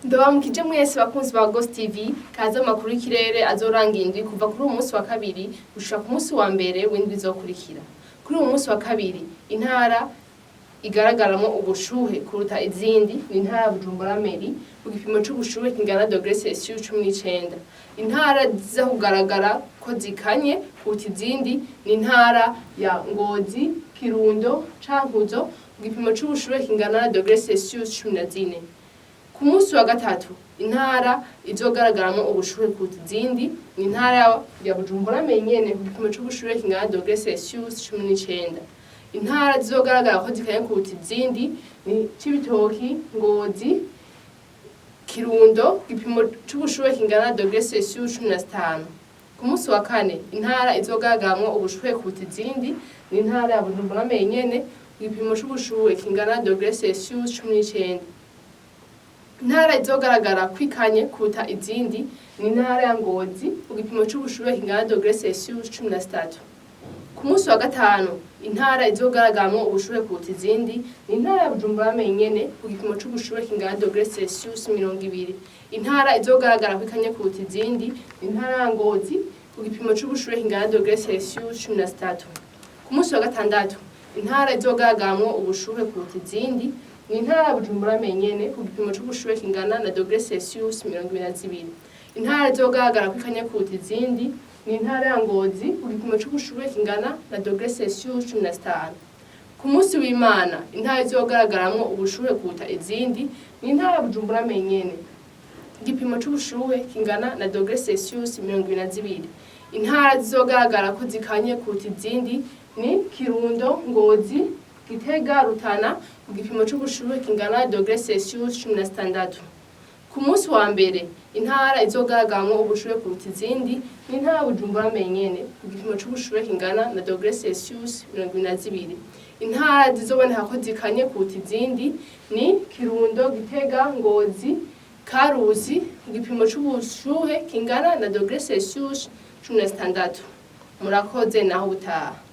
Ndabamukije mwese bakunzi ba Ghost TV kaza makuru y'ikirere azoranga indwi kuva kuri uyu munsi wa kabiri gushika ku munsi wa mbere w'indwi izokurikira. Kuri uyu munsi wa kabiri intara igaragaramo ubushuhe kuruta izindi ni intara ya Bujumbura Meri ku gipimo c'ubushuhe kingana degrees Celsius 19. Intara ziza kugaragara ko zikanye kuruta izindi ni intara ya Ngozi, Kirundo, Cankuzo ku gipimo c'ubushuhe kingana na degrees Celsius 14. Ku munsi wa gatatu intara izogaragaramwo ubushuhe kuruta izindi ni intara ya Bujumbura nyene ku gipimo c'ubushuhe kingana degrees Celsius 19. Intara zizogaragara ko zikanye kuruta izindi ni Cibitoki, Ngozi, Kirundo ku gipimo c'ubushuhe kingana degrees Celsius 15. Ku munsi wa kane intara izogaragaramwo ubushuhe kuruta izindi ni intara ya Bujumbura nyene ku gipimo c'ubushuhe kingana degrees Celsius 19. Intara izogaragara kwikanye kuruta izindi ni intara ya Ngozi ku gipimo c'ubushuhe kingana degrees Celsius 13. Ku munsi wa gatanu intara izogaragaramwo ubushuhe kuruta izindi ni intara ya Bujumbura nyene ku gipimo c'ubushuhe kingana degrees Celsius 20. Intara izogaragara kwikanye kuruta izindi ni intara ya Ngozi ku gipimo c'ubushuhe kingana degrees Celsius 13. Ku munsi wa gatandatu intara izogaragaramwo ubushuhe kuruta izindi ni intara ya Bujumbura nyene ku gipimo c'ubushuhe kingana na degrees Celsius 22. Intara izogaragara kwikanye kuruta izindi ni intara ya Ngozi ku gipimo c'ubushuhe kingana na degrees Celsius 15. Ku munsi w'Imana intara izogaragaramwo ubushuhe kuruta izindi ni intara ya Bujumbura nyene igipimo c'ubushuhe kingana na degrees Celsius 22. Intara zizogaragara ko zikanye kuruta izindi ni Kirundo, Ngozi, Gitega, Rutana ku gipimo c'ubushuhe kingana na degrees Celsius 16. Ku munsi wa mbere intara izogaragaramwo ubushuhe kuruta izindi ni intara ya Bujumbura nyene ku gipimo c'ubushuhe kingana na degrees Celsius 22. Intara zizoboneka ko zikanye kuruta izindi ni Kirundo, Gitega, Ngozi, Karuzi ku gipimo c'ubushuhe kingana na degrees Celsius 16. Murakoze naho utaha.